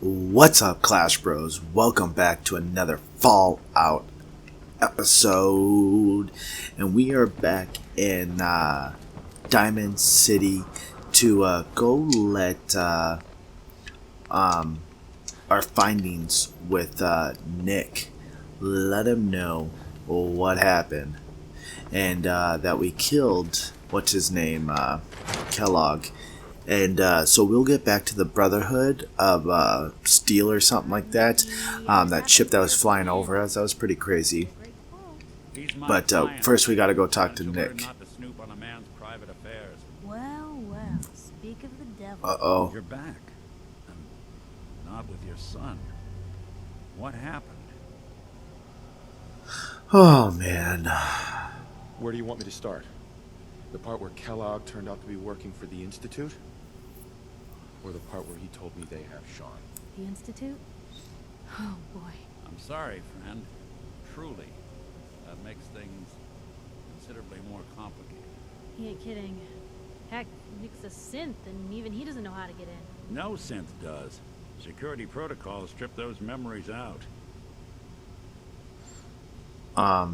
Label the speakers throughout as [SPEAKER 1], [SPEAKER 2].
[SPEAKER 1] What's up, Clash Bros? Welcome back to another Fallout episode. And we are back in Diamond City to go let our findings with Nick. Let him know what happened. And that we killed, what's his name, Kellogg. And so we'll get back to the Brotherhood of Steel or something like that. That ship that was flying over us, that was pretty crazy. But first we gotta go talk to Nick.
[SPEAKER 2] Well, speak of the devil.
[SPEAKER 1] Uh-oh.
[SPEAKER 3] You're back. Not with your son. What happened?
[SPEAKER 1] Oh, man.
[SPEAKER 4] Where do you want me to start? The part where Kellogg turned out to be working for the Institute? Or the part where he told me they have Sean?
[SPEAKER 2] The Institute? Oh, boy.
[SPEAKER 3] I'm sorry, friend. Truly. That makes things considerably more complicated.
[SPEAKER 2] He ain't kidding. Heck, Nick's a synth, and even he doesn't know how to get in.
[SPEAKER 3] No synth does. Security protocols strip those memories out.
[SPEAKER 4] I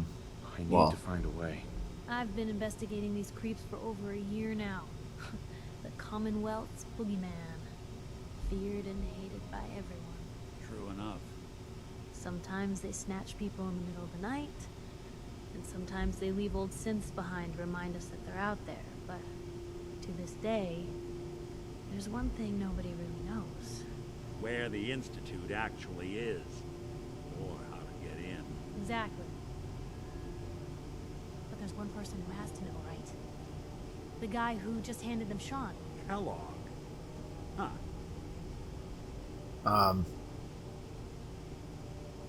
[SPEAKER 4] need to find a way.
[SPEAKER 2] I've been investigating these creeps for over a year now. The Commonwealth's boogeyman. Feared and hated by everyone.
[SPEAKER 3] True enough.
[SPEAKER 2] Sometimes they snatch people in the middle of the night, and sometimes they leave old synths behind to remind us that they're out there. But to this day, there's one thing nobody really knows.
[SPEAKER 3] Where the Institute actually is. Or how to get in.
[SPEAKER 2] Exactly. But there's one person who has to know, right? The guy who just handed them Sean.
[SPEAKER 3] Kellogg. Huh.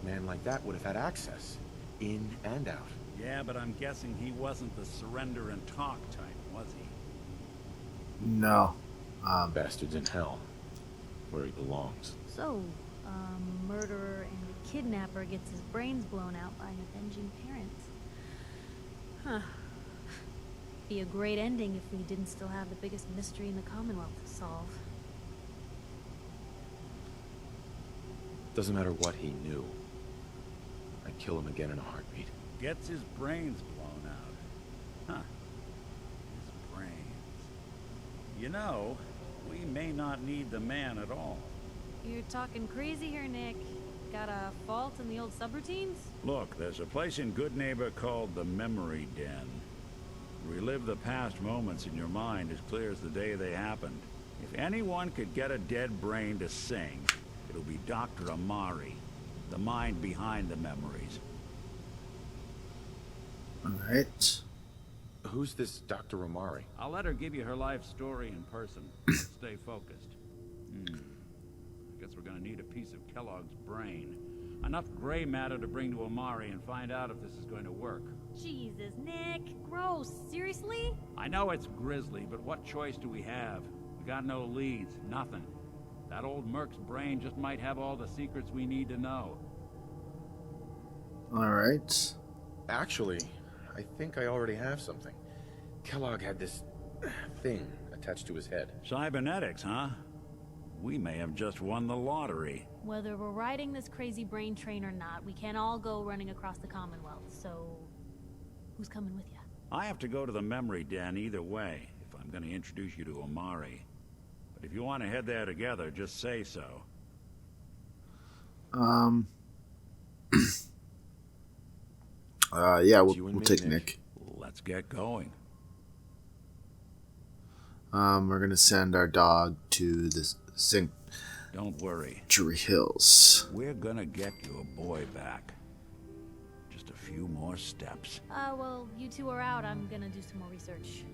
[SPEAKER 4] Man like that would have had access. In and out.
[SPEAKER 3] Yeah, but I'm guessing he wasn't the surrender and talk type, was he?
[SPEAKER 1] No.
[SPEAKER 4] Bastard's in hell. Where he belongs.
[SPEAKER 2] So, murderer and kidnapper gets his brains blown out by an avenging parent. Huh. Be a great ending if we didn't still have the biggest mystery in the Commonwealth to solve.
[SPEAKER 4] Doesn't matter what he knew. I'd kill him again in a heartbeat.
[SPEAKER 3] Gets his brains blown out. Huh. His brains. You know, we may not need the man at all.
[SPEAKER 2] You're talking crazy here, Nick. Got a fault in the old subroutines?
[SPEAKER 3] Look, there's a place in Good Neighbor called the Memory Den. Relive the past moments in your mind as clear as the day they happened. If anyone could get a dead brain to sing, it'll be Dr. Amari, the mind behind the memories.
[SPEAKER 1] Alright.
[SPEAKER 4] Who's this Dr. Amari?
[SPEAKER 3] I'll let her give you her life story in person. Stay focused. Guess we're gonna need a piece of Kellogg's brain. Enough gray matter to bring to Amari and find out if this is going to work.
[SPEAKER 2] Jesus, Nick. Gross. Seriously?
[SPEAKER 3] I know it's grisly, but what choice do we have? We got no leads, nothing. That old Merc's brain just might have all the secrets we need to know.
[SPEAKER 1] Alright.
[SPEAKER 4] Actually, I think I already have something. Kellogg had this thing attached to his head.
[SPEAKER 3] Cybernetics, huh? We may have just won the lottery.
[SPEAKER 2] Whether we're riding this crazy brain train or not, we can't all go running across the Commonwealth, so... who's coming with you?
[SPEAKER 3] I have to go to the Memory Den either way, if I'm going to introduce you to Amari. But if you want to head there together, just say so.
[SPEAKER 1] Yeah, we'll take Nick.
[SPEAKER 3] Let's get going.
[SPEAKER 1] We're gonna send our dog to the
[SPEAKER 3] Don't worry.
[SPEAKER 1] Sanctuary Hills.
[SPEAKER 3] We're gonna get your boy back. Just a few more steps.
[SPEAKER 2] Well, you two are out. I'm gonna do some more research.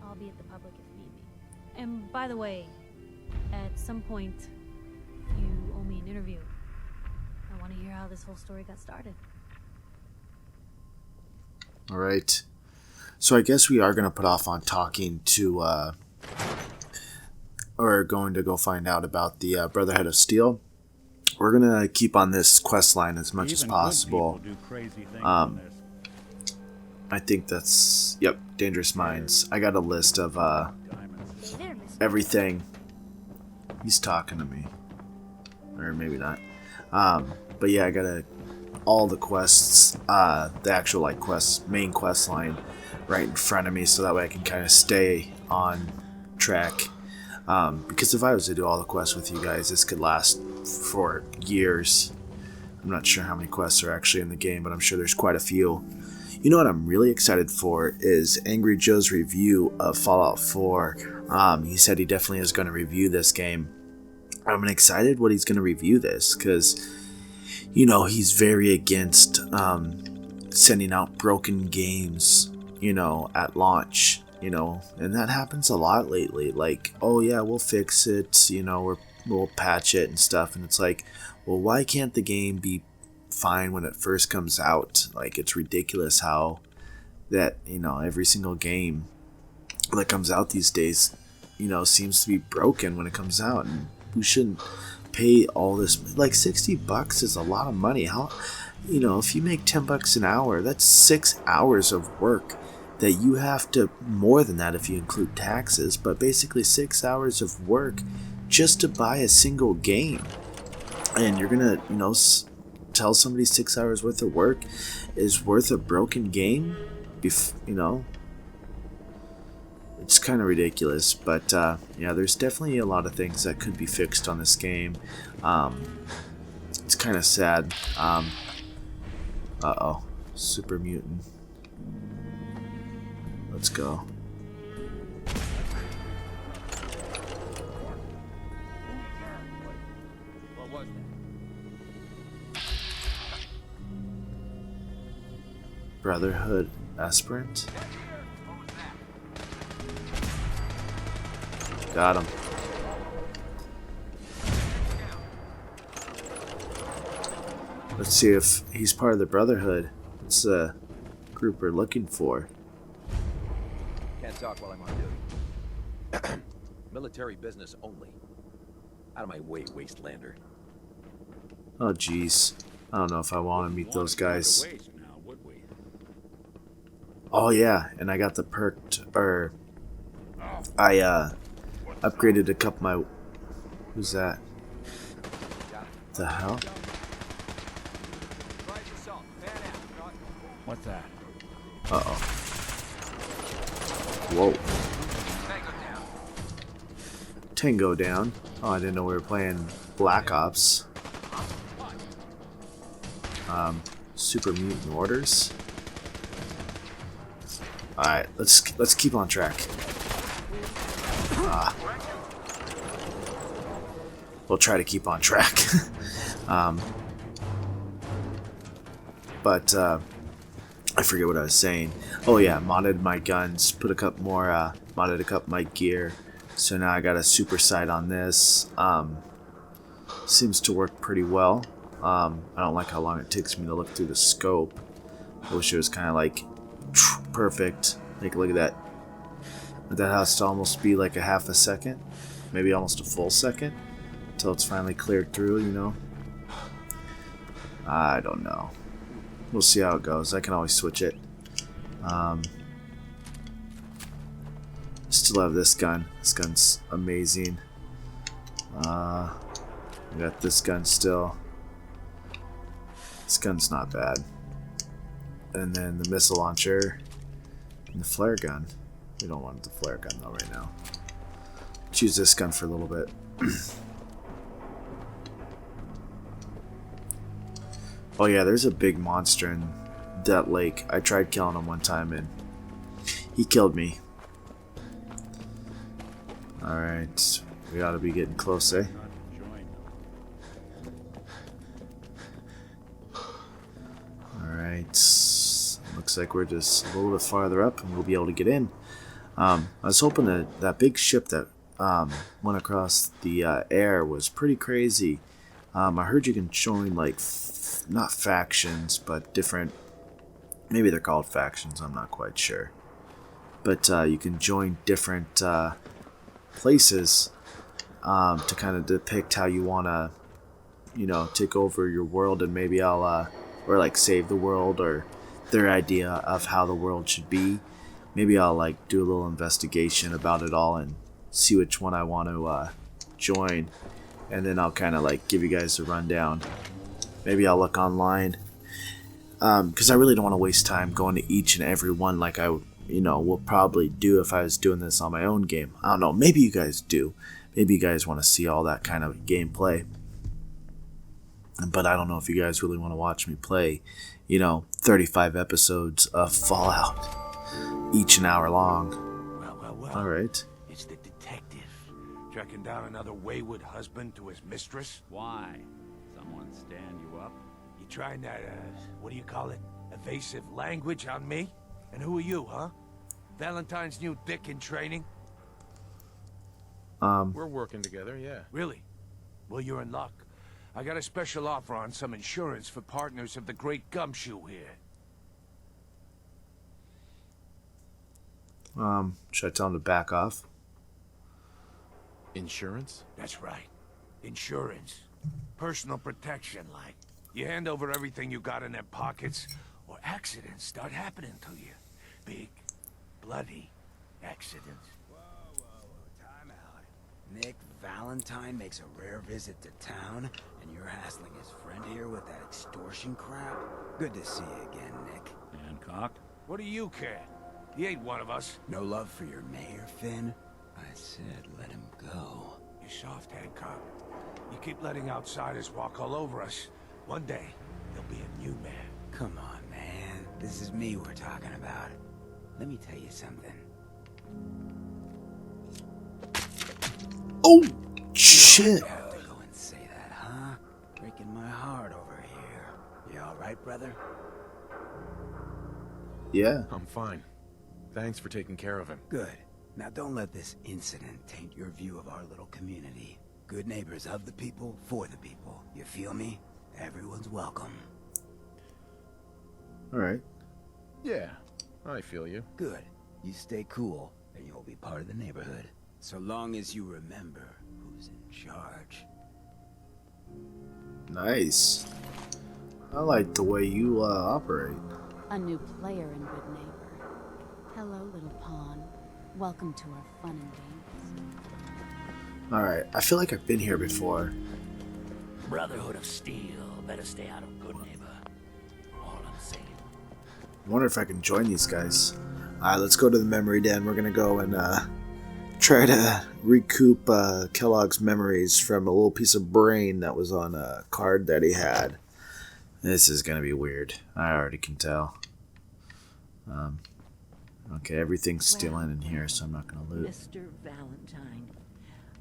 [SPEAKER 2] I'll be at the public if need be. And by the way, at some point, you owe me an interview. I want to hear how this whole story got started.
[SPEAKER 1] Alright. So I guess we are going to put off on talking to, or going to go find out about the Brotherhood of Steel. We're going to keep on this quest line as much as possible.
[SPEAKER 3] Do crazy things on this.
[SPEAKER 1] I think that's, yep, Dangerous Minds. I got a list of
[SPEAKER 2] Hey there, mister.
[SPEAKER 1] everything. He's talking to me. or maybe not. But yeah, I got all the quests, the actual like main quest line right in front of me, so that way I can kind of stay on track. Because if I was to do all the quests with you guys, this could last for years. I'm not sure how many quests are actually in the game, but I'm sure there's quite a few. You know what I'm really excited for is Angry Joe's review of Fallout 4. He said he definitely is going to review this game. I'm excited what he's going to review this, because, you know, he's very against sending out broken games, you know, at launch, you know, and that happens a lot lately. Like, oh yeah, we'll fix it, you know, we'll patch it and stuff, and it's like, well, why can't the game be fine when it first comes out? Like, it's ridiculous how that, you know, every single game that comes out these days, you know, seems to be broken when it comes out, and we shouldn't pay all this. Like, $60 is a lot of money. How, you know, if you make $10 an hour, that's 6 hours of work that you have to, more than that if you include taxes, but basically 6 hours of work just to buy a single game. And you're gonna, you know, tell somebody 6 hours worth of work is worth a broken game? You know, it's kind of ridiculous. But yeah, there's definitely a lot of things that could be fixed on this game. It's kind of sad. Uh-oh, super mutant. Let's go. Brotherhood aspirant. Got him. Let's see if he's part of the Brotherhood. It's a group we're looking for.
[SPEAKER 5] Can't talk while I'm on duty. Military business only. Out of my way, wastelander.
[SPEAKER 1] Oh jeez. I don't know if I want to meet those guys. Oh yeah, and I got the I upgraded a couple of my... Who's that? The hell?
[SPEAKER 3] What's that?
[SPEAKER 1] Uh-oh. Whoa. Tango down. Oh, I didn't know we were playing Black Ops. Super Mutant Orders. Alright, let's keep on track. We'll try to keep on track. But I forget what I was saying. Oh yeah, modded my guns, put a couple more, modded a couple of my gear. So now I got a super sight on this. Seems to work pretty well. I don't like how long it takes me to look through the scope. I wish it was kind of like perfect. Like, look at that. That has to almost be like a half a second, maybe almost a full second, until it's finally cleared through, you know. I don't know. We'll see how it goes. I can always switch it. Still have this gun. This gun's amazing. I got this gun still. This gun's not bad. And then the missile launcher and the flare gun. We don't want the flare gun though right now. Let's use this gun for a little bit. Oh yeah, there's a big monster in that lake. I tried killing him one time and he killed me. Alright, we ought to be getting close, eh? Alright, looks like we're just a little bit farther up and we'll be able to get in. I was hoping that big ship that went across the air was pretty crazy. I heard you can join like not factions, but different. Maybe they're called factions. I'm not quite sure. But you can join different places to kind of depict how you want to, you know, take over your world, and maybe I'll or like save the world, or their idea of how the world should be. Maybe I'll like do a little investigation about it all and see which one I want to join, and then I'll kind of like give you guys a rundown. Maybe I'll look online, because I really don't want to waste time going to each and every one like I will probably do if I was doing this on my own game. I don't know, maybe you guys do. Maybe you guys want to see all that kind of gameplay. But I don't know if you guys really want to watch me play, 35 episodes of Fallout, each an hour long.
[SPEAKER 6] Well.
[SPEAKER 1] All right.
[SPEAKER 6] It's the detective. Tracking down another wayward husband to his mistress.
[SPEAKER 3] Why? Someone stand you up?
[SPEAKER 6] You trying that, what do you call it? Evasive language on me? And who are you, huh? Valentine's new dick in training?
[SPEAKER 4] We're working together, yeah.
[SPEAKER 6] Really? Well, you're in luck. I got a special offer on some insurance for partners of the Great Gumshoe here.
[SPEAKER 1] Should I tell him to back off?
[SPEAKER 4] Insurance?
[SPEAKER 6] That's right. Insurance. Personal protection, like. You hand over everything you got in their pockets, or accidents start happening to you. Big, bloody accidents.
[SPEAKER 7] Time out. Nick Valentine makes a rare visit to town, and you're hassling his friend here with that extortion crap? Good to see you again, Nick.
[SPEAKER 3] Hancock?
[SPEAKER 6] What do you care? He ain't one of us.
[SPEAKER 7] No love for your mayor, Finn? I said let him go.
[SPEAKER 6] You soft, Hancock. You keep letting outsiders walk all over us. One day, there'll be a new man.
[SPEAKER 7] Come on, man. This is me we're talking about. Let me tell you something.
[SPEAKER 1] Oh, shit.
[SPEAKER 7] You have to go and say that, huh? Breaking my heart over here. You alright, brother?
[SPEAKER 1] Yeah.
[SPEAKER 4] I'm fine. Thanks for taking care of him.
[SPEAKER 7] Good. Now don't let this incident taint your view of our little community. Good neighbors of the people, for the people. You feel me? Everyone's welcome.
[SPEAKER 1] All right.
[SPEAKER 4] Yeah, I feel you.
[SPEAKER 7] Good. You stay cool, and you'll be part of the neighborhood. So long as you remember who's in charge.
[SPEAKER 1] Nice. I like the way you operate.
[SPEAKER 2] A new player and good neighbor. Hello, little pawn. Welcome to our fun and games.
[SPEAKER 1] All right. I feel like I've been here before.
[SPEAKER 8] Brotherhood of Steel. Better stay out of good neighbor. All I'm saying.
[SPEAKER 1] I wonder if I can join these guys. All right, let's go to the memory den. We're gonna go and try to recoup Kellogg's memories from a little piece of brain that was on a card that he had. This is gonna be weird. I already can tell. Okay, everything's still in here, so I'm not gonna loot.
[SPEAKER 8] Mr. Valentine,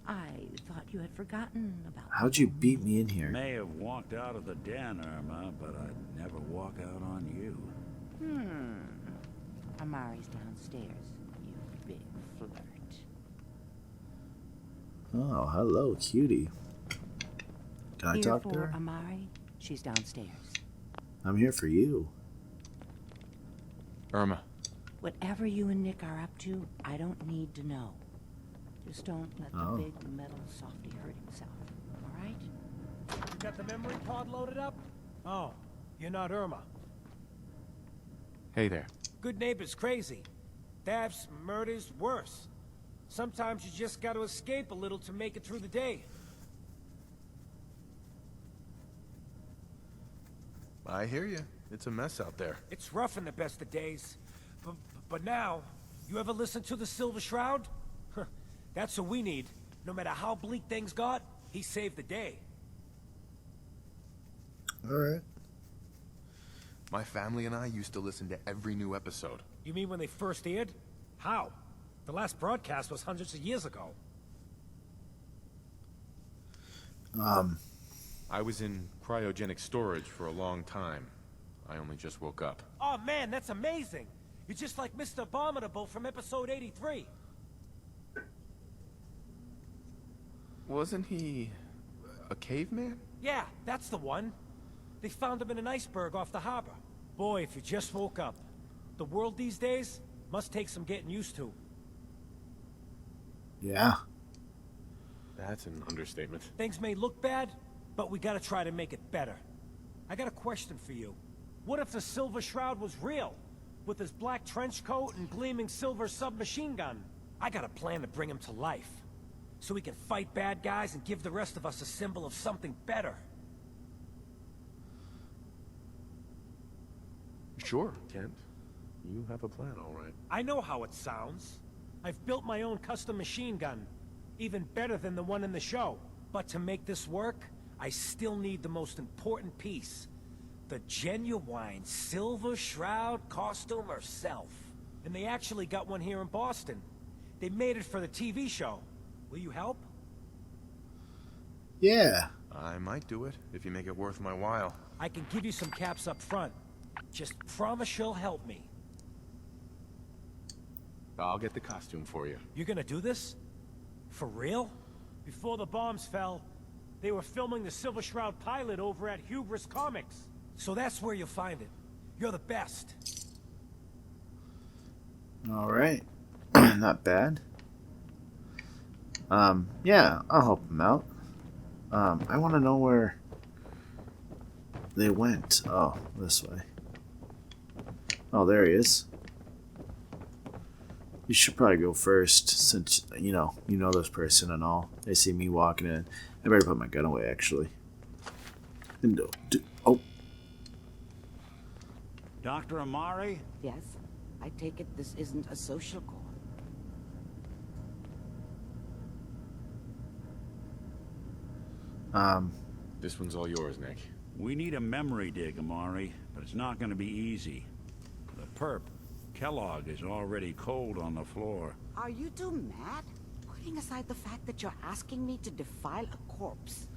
[SPEAKER 8] I thought you had forgotten about
[SPEAKER 1] How'd you beat me in here?
[SPEAKER 3] May have walked out of the den, Irma, but I'd never walk out on you.
[SPEAKER 8] Amari's downstairs, you big flirt.
[SPEAKER 1] Oh, hello, cutie. Can I
[SPEAKER 8] Here
[SPEAKER 1] talk to
[SPEAKER 8] for
[SPEAKER 1] her?
[SPEAKER 8] Amari, she's downstairs.
[SPEAKER 1] I'm here for you.
[SPEAKER 4] Irma,
[SPEAKER 8] Whatever you and Nick are up to, I don't need to know. Just don't let the big metal softy hurt himself, all right?
[SPEAKER 9] You got the memory pod loaded up? Oh, you're not Irma.
[SPEAKER 4] hey there.
[SPEAKER 9] Good neighbors crazy. Thefts, murders, worse. Sometimes you just gotta escape a little to make it through the day.
[SPEAKER 4] I hear you. It's a mess out there.
[SPEAKER 9] It's rough in the best of days. But now, you ever listen to the Silver Shroud? That's what we need. No matter how bleak things got, he saved the day.
[SPEAKER 1] All right.
[SPEAKER 4] My family and I used to listen to every new episode.
[SPEAKER 9] You mean when they first aired? How? The last broadcast was hundreds of years ago.
[SPEAKER 4] I was in cryogenic storage for a long time. I only just woke up.
[SPEAKER 9] Oh man, that's amazing! You're just like Mr. Abominable from episode 83.
[SPEAKER 4] Wasn't he a caveman?
[SPEAKER 9] Yeah, that's the one. They found him in an iceberg off the harbor. Boy, if you just woke up. The world these days must take some getting used to.
[SPEAKER 1] Yeah.
[SPEAKER 4] That's an understatement.
[SPEAKER 9] Things may look bad, but we gotta try to make it better. I got a question for you. What if the Silver Shroud was real? With his black trench coat and gleaming silver submachine gun? I got a plan to bring him to life. So we can fight bad guys and give the rest of us a symbol of something better.
[SPEAKER 4] Sure, Kent. You have a plan, all right.
[SPEAKER 9] I know how it sounds. I've built my own custom machine gun. Even better than the one in the show. But to make this work, I still need the most important piece. The genuine Silver Shroud costume herself. And they actually got one here in Boston. They made it for the TV show. Will you help?
[SPEAKER 1] Yeah.
[SPEAKER 4] I might do it, if you make it worth my while.
[SPEAKER 9] I can give you some caps up front. Just promise you'll help me.
[SPEAKER 4] I'll get the costume for you.
[SPEAKER 9] You're gonna do this? For real? Before the bombs fell, they were filming the Silver Shroud pilot over at Hubris Comics. So that's where you'll find it. You're the best.
[SPEAKER 1] Alright. Not bad. Yeah, I'll help them out. I want to know where they went. Oh, this way. Oh, there he is. You should probably go first, since, you know this person and all. They see me walking in. I better put my gun away, actually. Oh.
[SPEAKER 3] Dr. Amari?
[SPEAKER 8] Yes? I take it this isn't a social call.
[SPEAKER 4] This one's all yours, Nick.
[SPEAKER 3] We need a memory dig, Amari, but it's not going to be easy. The perp, Kellogg, is already cold on the floor.
[SPEAKER 8] Are you two mad? Putting aside the fact that you're asking me to defile a corpse,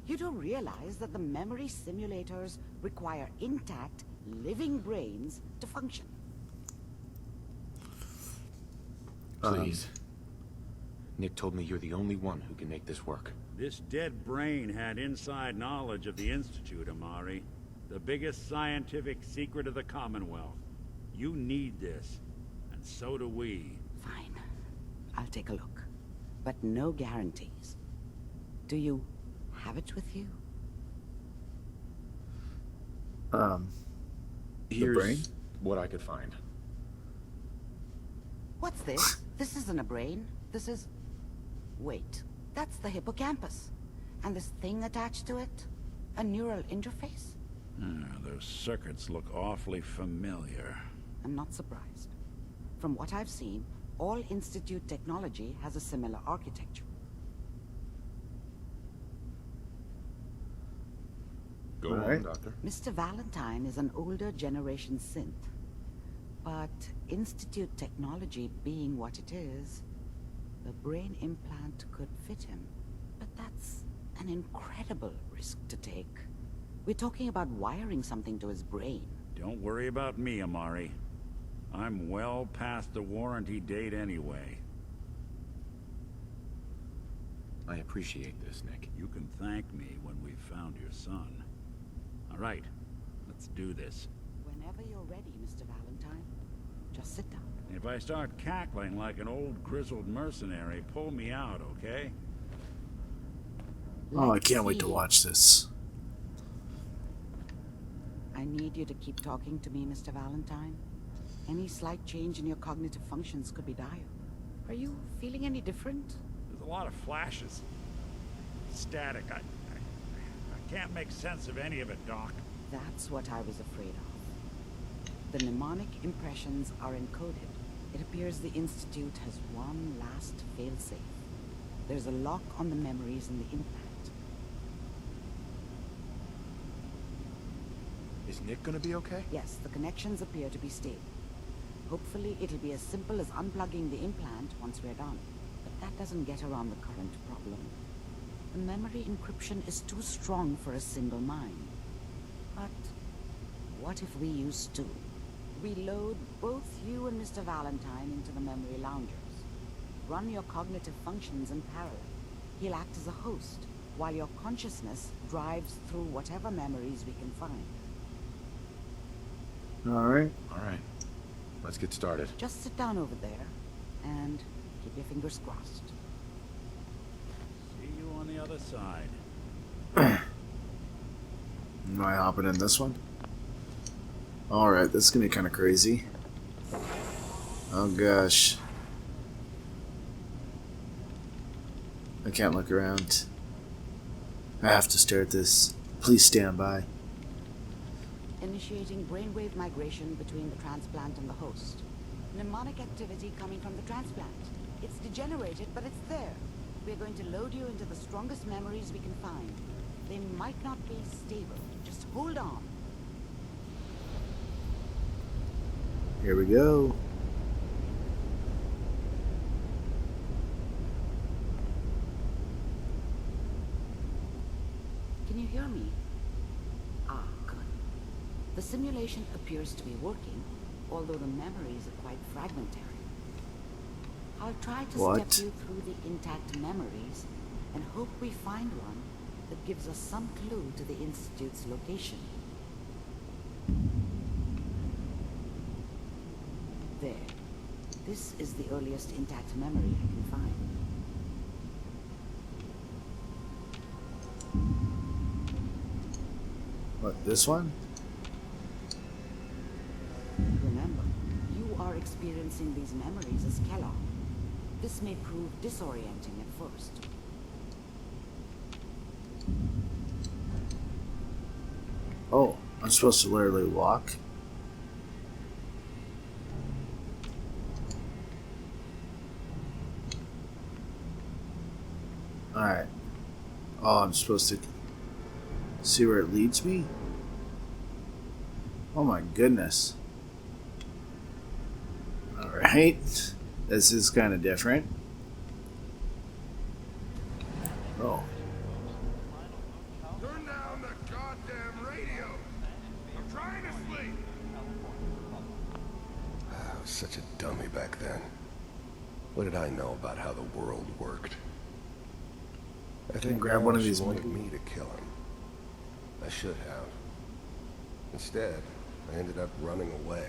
[SPEAKER 8] you do realize that the memory simulators require intact, living brains to function.
[SPEAKER 4] Please. Nick told me you're the only one who can make this work.
[SPEAKER 3] This dead brain had inside knowledge of the Institute, Amari. The biggest scientific secret of the Commonwealth. You need this, and so do we.
[SPEAKER 8] Fine. I'll take a look. But no guarantees. Do you have it with you?
[SPEAKER 4] Here's
[SPEAKER 1] brain?
[SPEAKER 4] what I could find.
[SPEAKER 8] What's this? This isn't a brain. This is... Wait. That's the hippocampus. And this thing attached to it? A neural interface?
[SPEAKER 3] Those circuits look awfully familiar.
[SPEAKER 8] I'm not surprised. From what I've seen, all Institute technology has a similar architecture.
[SPEAKER 4] Go
[SPEAKER 1] All
[SPEAKER 4] on,
[SPEAKER 1] right.
[SPEAKER 4] Doctor.
[SPEAKER 8] Mr. Valentine is an older generation synth. But Institute technology being what it is, the brain implant could fit him. But that's an incredible risk to take. We're talking about wiring something to his brain.
[SPEAKER 3] Don't worry about me, Amari. I'm well past the warranty date anyway.
[SPEAKER 4] I appreciate this, Nick.
[SPEAKER 3] You can thank me when we've found your son. All right, let's do this.
[SPEAKER 8] Whenever you're ready, Mr. Valentine. Just sit down.
[SPEAKER 3] If I start cackling like an old grizzled mercenary, pull me out, okay?
[SPEAKER 1] Oh, I
[SPEAKER 8] Let's
[SPEAKER 1] can't wait to
[SPEAKER 8] see.
[SPEAKER 1] watch this.
[SPEAKER 8] I need you to keep talking to me, Mr. Valentine. Any slight change in your cognitive functions could be dire. Are you feeling any different?
[SPEAKER 3] There's a lot of flashes. Static. I can't make sense of any of it, Doc.
[SPEAKER 8] That's what I was afraid of. The mnemonic impressions are encoded. It appears the Institute has one last failsafe. There's a lock on the memories in the implant.
[SPEAKER 4] Is Nick gonna be okay?
[SPEAKER 8] Yes, the connections appear to be stable. Hopefully it'll be as simple as unplugging the implant once we're done. But that doesn't get around the current problem. The memory encryption is too strong for a single mind. But what if we use Stu? We load both you and Mr. Valentine into the memory loungers. Run your cognitive functions in parallel. He'll act as a host, while your consciousness drives through whatever memories we can find.
[SPEAKER 1] Alright.
[SPEAKER 4] All right. Let's get started.
[SPEAKER 8] Just sit down over there, and keep your fingers crossed.
[SPEAKER 3] See you on the other side.
[SPEAKER 1] Am I hopping in this one? Alright, this is gonna be kind of crazy. Oh gosh. can't look around. I have to stare at this. Please stand by.
[SPEAKER 8] Initiating brainwave migration between the transplant and the host. Mnemonic activity coming from the transplant. It's degenerated, but it's there. We're going to load you into the strongest memories we can find. They might not be stable. Just hold on.
[SPEAKER 1] Here we go.
[SPEAKER 8] Can you hear me? Ah, good. The simulation appears to be working, although the memories are quite fragmentary. I'll try to
[SPEAKER 1] What?
[SPEAKER 8] step you through the intact memories and hope we find one that gives us some clue to the Institute's location. There. This is the earliest intact memory I can find.
[SPEAKER 1] What, this one?
[SPEAKER 8] Remember, you are experiencing these memories as Kellogg. This may prove disorienting at first.
[SPEAKER 1] Oh, I'm supposed to literally walk? Alright. Oh, I'm supposed to see where it leads me? Oh my goodness. Alright. This is kind of different. Oh.
[SPEAKER 6] Turn down the goddamn radio. I'm trying to sleep.
[SPEAKER 10] I was such a dummy back then. What did I know about how the world worked? I think
[SPEAKER 1] grab one of
[SPEAKER 10] she
[SPEAKER 1] these
[SPEAKER 10] wanted me to kill him. I should have. Instead, I ended up running away.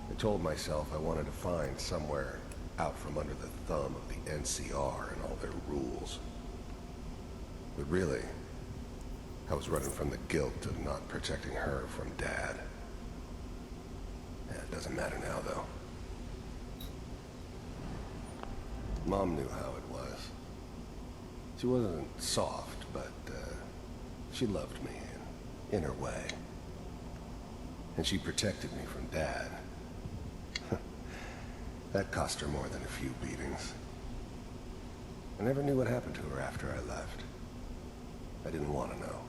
[SPEAKER 10] I told myself I wanted to find somewhere out from under the thumb of the NCR and all their rules. But really, I was running from the guilt of not protecting her from Dad. Yeah, it doesn't matter now, though. Mom knew how it was. She wasn't soft, but she loved me in her way. And she protected me from Dad. That cost her more than a few beatings. I never knew what happened to her after I left. I didn't want to know.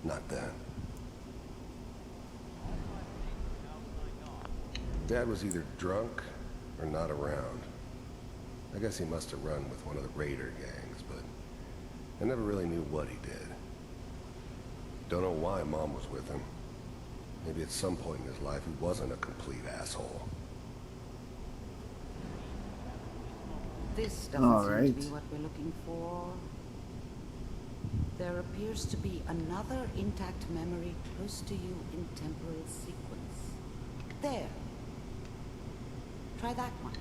[SPEAKER 10] Not then. Dad was either drunk or not around. I guess he must have run with one of the raider gangs, but I never really knew what he did. Don't know why Mom was with him. Maybe at some point in his life he wasn't a complete asshole.
[SPEAKER 8] This doesn't seem to be what we're looking for. There appears to be another intact memory close to you in temporal sequence. There. Try that one.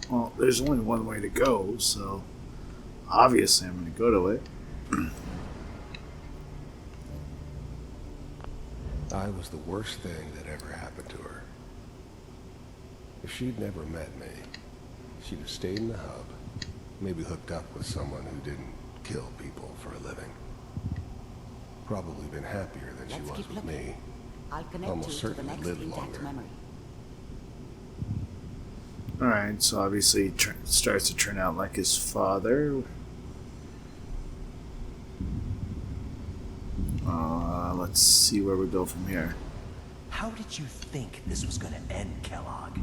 [SPEAKER 1] Well, there's only one way to go, so obviously I'm going to go to it.
[SPEAKER 10] I was the worst thing that ever happened to her. If she'd never met me, she'd have stayed in the hub, maybe hooked up with someone who didn't kill people for a living. Probably been happier than she was with me.
[SPEAKER 8] I'll connect
[SPEAKER 10] Almost
[SPEAKER 8] you to the
[SPEAKER 10] certainly
[SPEAKER 8] next
[SPEAKER 10] lived
[SPEAKER 8] intact
[SPEAKER 10] longer.
[SPEAKER 8] memory.
[SPEAKER 1] Alright, so obviously he starts to turn out like his father. Let's see where we go from here.
[SPEAKER 11] How did you think this was gonna end, Kellogg?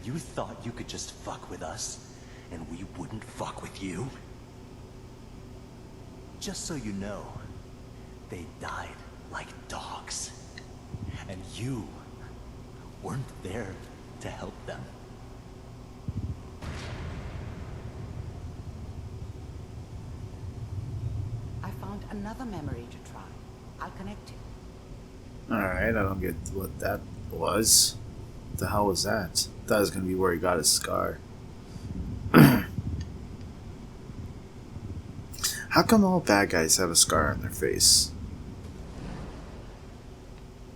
[SPEAKER 11] You thought you could just fuck with us, and we wouldn't fuck with you? Just so you know, they died like dogs. And you weren't there to help them.
[SPEAKER 8] I found another memory to try. I'll connect you.
[SPEAKER 1] Alright, I don't get what that was. What the hell was that? That was going to be where he got his scar. How come all bad guys have a scar on their face?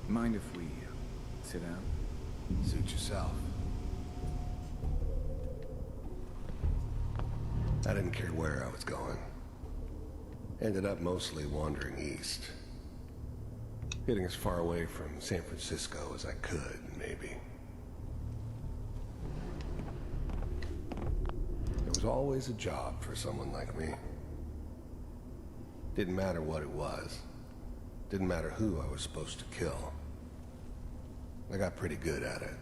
[SPEAKER 7] Mind if we sit down?
[SPEAKER 10] Suit I didn't care where I was going. Ended up mostly wandering east. Getting as far away from San Francisco as I could, maybe. There was always a job for someone like me. Didn't matter what it was. Didn't matter who I was supposed to kill. I got pretty good at it.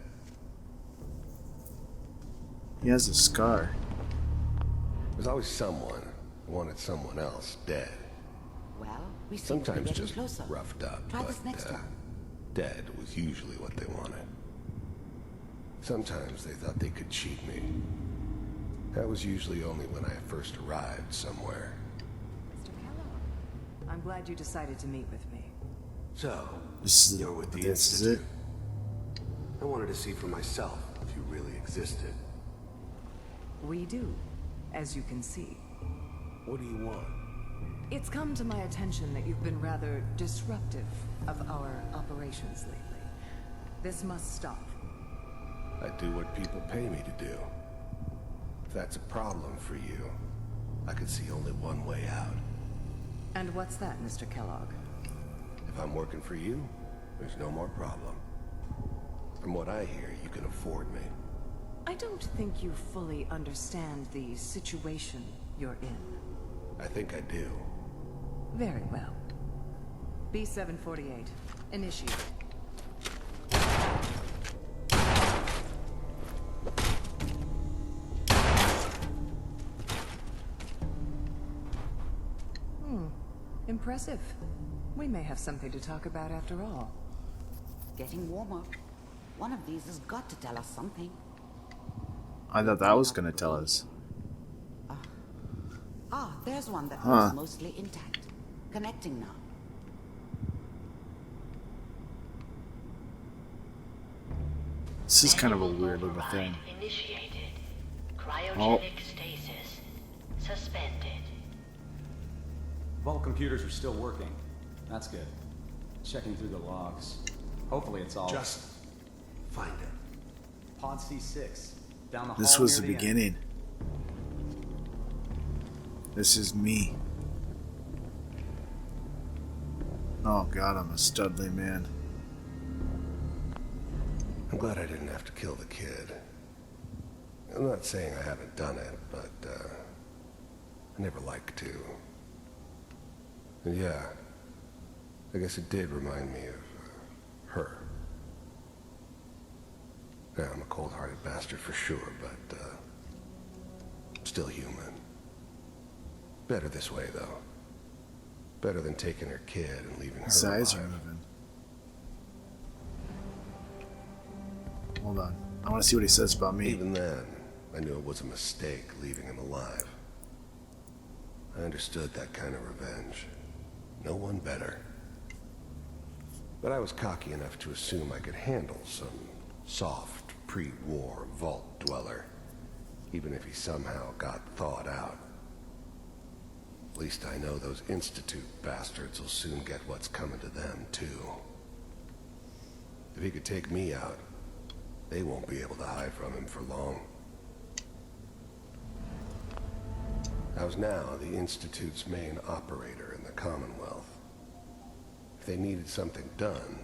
[SPEAKER 1] He has a scar.
[SPEAKER 10] There's always someone who wanted someone else dead.
[SPEAKER 8] Well, we seem to be
[SPEAKER 10] Sometimes
[SPEAKER 8] getting
[SPEAKER 10] just
[SPEAKER 8] closer.
[SPEAKER 10] roughed up,
[SPEAKER 8] Try
[SPEAKER 10] but
[SPEAKER 8] this next time.
[SPEAKER 10] dead was usually what they wanted. Sometimes they thought they could cheat me. That was usually only when I first arrived somewhere.
[SPEAKER 12] Mr. Kellogg, I'm glad you decided to meet with me.
[SPEAKER 10] So,
[SPEAKER 1] This is
[SPEAKER 10] you're with the
[SPEAKER 1] this is
[SPEAKER 10] Institute.
[SPEAKER 1] it.
[SPEAKER 10] I wanted to see for myself if you really existed.
[SPEAKER 12] We do, as you can see.
[SPEAKER 10] What do you want?
[SPEAKER 12] It's come to my attention that you've been rather disruptive of our operations lately. This must stop.
[SPEAKER 10] I do what people pay me to do. If that's a problem for you, I could see only one way out.
[SPEAKER 12] And what's that, Mr. Kellogg?
[SPEAKER 10] If I'm working for you, there's no more problem. From what I hear, you can afford me.
[SPEAKER 12] I don't think you fully understand the situation you're in.
[SPEAKER 10] I think I do.
[SPEAKER 12] Very well. B-748, initiate. Impressive. We may have something to talk about after all.
[SPEAKER 8] Getting warmer. One of these has got to tell us something.
[SPEAKER 1] I thought that was gonna tell us.
[SPEAKER 8] There's one that looks mostly intact. Connecting now.
[SPEAKER 1] This is kind of a weird little thing.
[SPEAKER 13] Initiated. Cryogenic stasis. Suspended.
[SPEAKER 14] Vault computers are still working. That's good. Checking through the logs. Hopefully it's all...
[SPEAKER 10] Just find it.
[SPEAKER 14] Pod C6. Down the hall
[SPEAKER 1] This was
[SPEAKER 14] near
[SPEAKER 1] the
[SPEAKER 14] end.
[SPEAKER 1] beginning. This is me. Oh god, I'm a studly man.
[SPEAKER 10] I'm glad I didn't have to kill the kid. I'm not saying I haven't done it, but, I never like to. And yeah, I guess it did remind me of, her. Yeah, I'm a cold-hearted bastard for sure, but, still human. Better this way, though. Better than taking her kid and leaving her
[SPEAKER 1] His eyes are
[SPEAKER 10] alive.
[SPEAKER 1] moving. Hold on. I want to see what he says about me.
[SPEAKER 10] Even then, I knew it was a mistake leaving him alive. I understood that kind of revenge. No one better. But I was cocky enough to assume I could handle some soft, pre-war vault dweller, even if he somehow got thawed out. At least I know those Institute bastards will soon get what's coming to them, too. If he could take me out, they won't be able to hide from him for long. I was now the Institute's main operator in the Commonwealth. If they needed something done,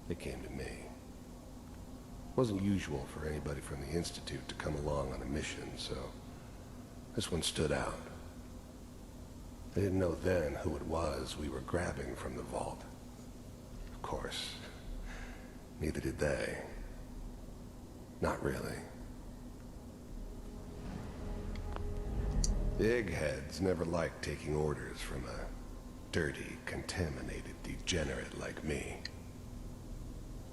[SPEAKER 10] they came to me. It wasn't usual for anybody from the Institute to come along on a mission, so this one stood out. They didn't know then who it was we were grabbing from the vault. Of course, neither did they. Not really. The eggheads never liked taking orders from a dirty, contaminated degenerate like me.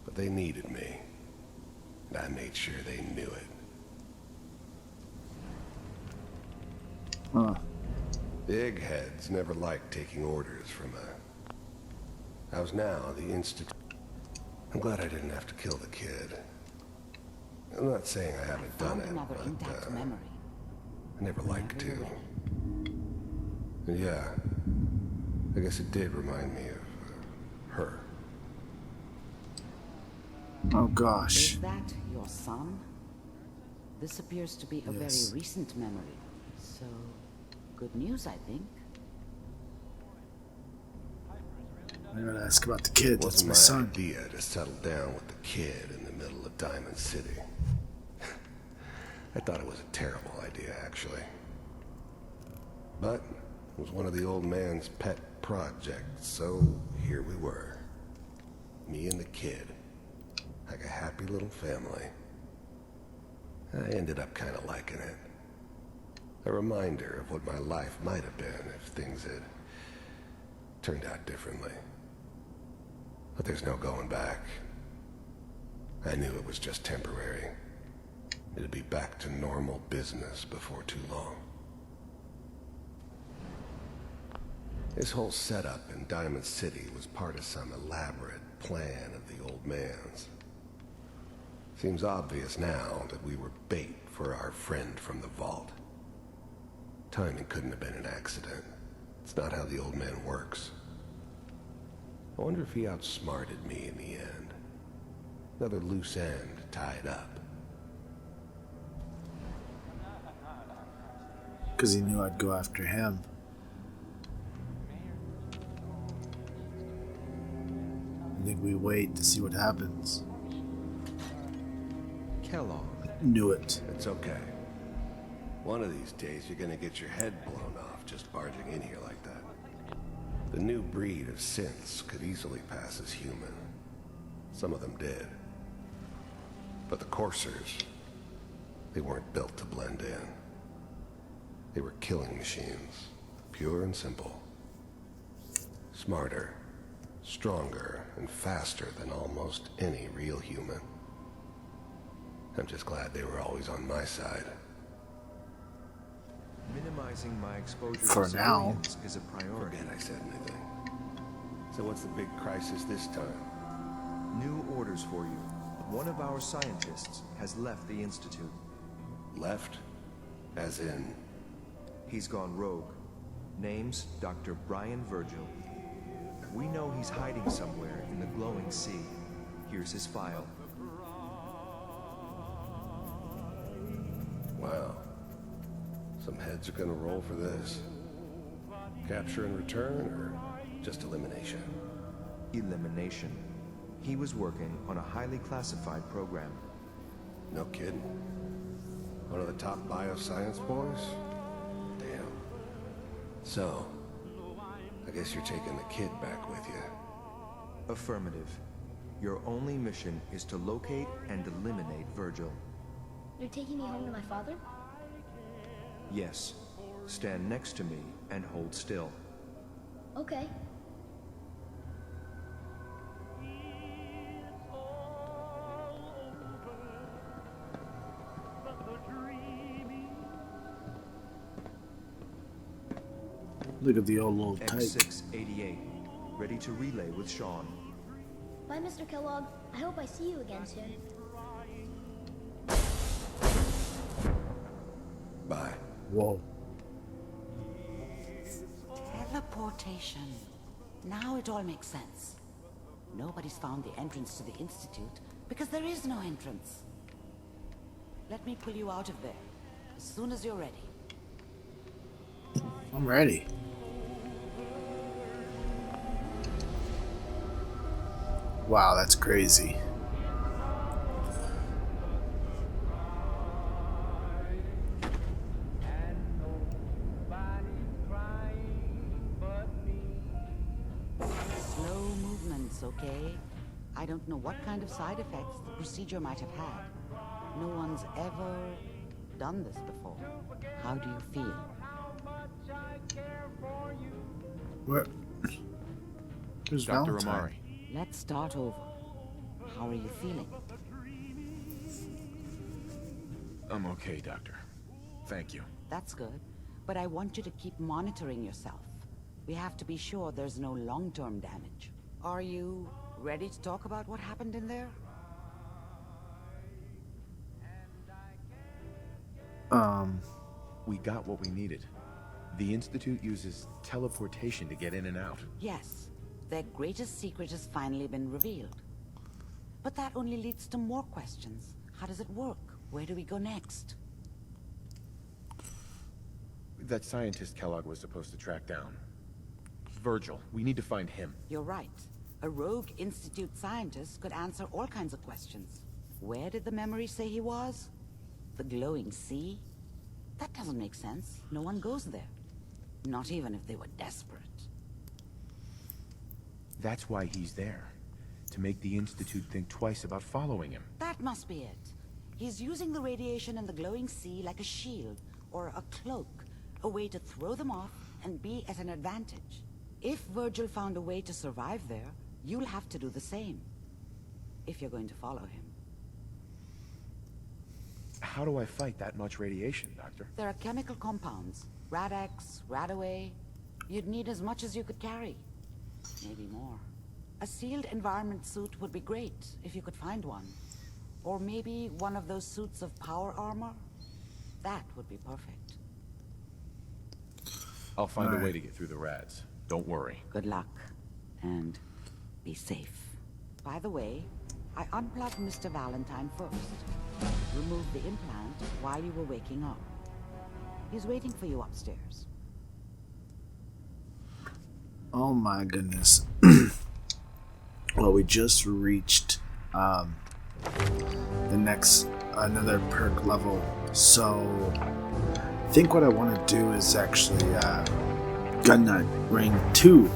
[SPEAKER 10] But they needed me, and I made sure they knew it.
[SPEAKER 1] Huh.
[SPEAKER 10] The eggheads never liked taking orders from a... I was now the Institute... I'm glad I didn't have to kill the kid. I'm not saying I haven't done it,
[SPEAKER 8] Another
[SPEAKER 10] but,
[SPEAKER 8] intact memory.
[SPEAKER 10] I never liked to. And yeah, I guess it did remind me of, her.
[SPEAKER 1] Oh gosh.
[SPEAKER 8] Is that your son? This appears to be a
[SPEAKER 1] Yes.
[SPEAKER 8] very recent memory. So So, good news, I think.
[SPEAKER 1] I'm gonna ask about the kid. That's
[SPEAKER 10] Wasn't
[SPEAKER 1] my
[SPEAKER 10] my
[SPEAKER 1] son.
[SPEAKER 10] idea to settle down with the kid in the middle of Diamond City. I thought it was a terrible idea, actually. But it was one of the old man's pet projects, so here we were. Me and the kid. Like a happy little family. I ended up kind of liking it. A reminder of what my life might have been if things had turned out differently. But there's no going back. I knew it was just temporary. It'd be back to normal business before too long. This whole setup in Diamond City was part of some elaborate plan of the old man's. Seems obvious now that we were bait for our friend from the vault. Timing couldn't have been an accident. It's not how the old man works. I wonder if he outsmarted me in the end. Another loose end tied up.
[SPEAKER 1] Because he knew I'd go after him. I think we wait to see what happens.
[SPEAKER 10] Kellogg.
[SPEAKER 1] Knew it.
[SPEAKER 10] It's okay. One of these days you're gonna get your head blown off just barging in here like that. The new breed of synths could easily pass as human. Some of them did. But the coursers, they weren't built to blend in. They were killing machines, pure and simple. Smarter, stronger, and faster than almost any real human. I'm just glad they were always on my side.
[SPEAKER 5] Minimizing my exposure
[SPEAKER 1] For
[SPEAKER 5] to
[SPEAKER 1] now.
[SPEAKER 5] civilians is a priority.
[SPEAKER 10] Forget I said anything. So what's the big crisis this time?
[SPEAKER 5] New orders for you. One of our scientists has left the Institute.
[SPEAKER 10] Left? As in?
[SPEAKER 5] He's gone rogue. Name's Dr. Brian Virgil. We know he's hiding somewhere in the glowing sea. Here's his file.
[SPEAKER 10] Wow. Some heads are gonna roll for this. Capture and return, or just elimination?
[SPEAKER 5] Elimination. He was working on a highly classified program.
[SPEAKER 10] No kidding. One of the top bioscience boys? Damn. So, I guess you're taking the kid back with you.
[SPEAKER 5] Affirmative. Your only mission is to locate and eliminate Virgil.
[SPEAKER 15] You're taking me home to my father?
[SPEAKER 5] Yes. Stand next to me and hold still.
[SPEAKER 15] Okay.
[SPEAKER 1] Look at the old little type.
[SPEAKER 5] X688. Ready to relay with Sean.
[SPEAKER 15] Bye, Mr. Kellogg. I hope I see you again soon.
[SPEAKER 10] Bye.
[SPEAKER 1] Whoa.
[SPEAKER 8] Teleportation. Now it all makes sense. Nobody's found the entrance to the Institute because there is no entrance. Let me pull you out of there as soon as you're ready.
[SPEAKER 1] I'm ready. Wow, that's crazy.
[SPEAKER 8] Slow movements, okay? I don't know what kind of side effects the procedure might have had. No one's ever done this before. How do you feel?
[SPEAKER 1] Where? Who's
[SPEAKER 4] Dr.
[SPEAKER 1] Valentine?
[SPEAKER 4] Amari.
[SPEAKER 8] Let's start over. How are you feeling?
[SPEAKER 4] I'm okay, Doctor. Thank you.
[SPEAKER 8] That's good. But I want you to keep monitoring yourself. We have to be sure there's no long-term damage. Are you ready to talk about what happened in there?
[SPEAKER 4] We got what we needed. The Institute uses teleportation to get in and out.
[SPEAKER 8] Yes. Their greatest secret has finally been revealed. But that only leads to more questions. How does it work? Where do we go next?
[SPEAKER 4] that scientist Kellogg was supposed to track down? Virgil. We need to find him.
[SPEAKER 8] You're right. A rogue Institute scientist could answer all kinds of questions. Where did the memory say he was? The glowing sea? That doesn't make sense. No one goes there. Not even if they were desperate.
[SPEAKER 4] That's why he's there. To make the Institute think twice about following him.
[SPEAKER 8] That must be it. He's using the radiation in the glowing sea like a shield, or a cloak. A way to throw them off and be at an advantage. If Virgil found a way to survive there, you'll have to do the same. If you're going to follow him.
[SPEAKER 4] How do I fight that much radiation, Doctor?
[SPEAKER 8] There are chemical compounds. Rad-X, Radaway. You'd need as much as you could carry. Maybe more. A sealed environment suit would be great, if you could find one. Or maybe one of those suits of power armor? That would be perfect.
[SPEAKER 4] I'll find a way to get through the rads. Don't worry.
[SPEAKER 8] Good luck. And be safe. By the way, I unplugged Mr. Valentine first. Removed the implant while you were waking up. He's waiting for you upstairs.
[SPEAKER 1] Oh my goodness. Well, we just reached the next, another perk level. So I think what I want to do is actually gun nut rank 2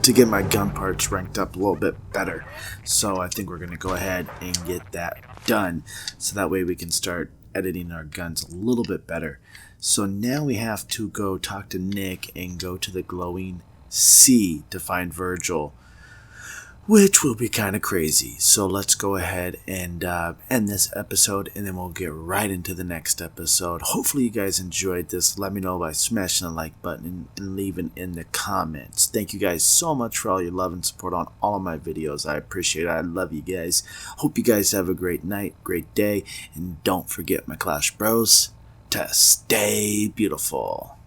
[SPEAKER 1] to get my gun parts ranked up a little bit better. So I think we're going to go ahead and get that done, so that way we can start editing our guns a little bit better. So now we have to go talk to Nick and go to the glowing sea to find Virgil, which will be kind of crazy. So let's go ahead and end this episode, and then we'll get right into the next episode. Hopefully you guys enjoyed this. Let me know by smashing the like button and leaving in the comments. Thank you guys so much for all your love and support on all of my videos. I appreciate it. I love you guys. Hope you guys have a great night, great day, and don't forget, my Clash Bros, to stay beautiful.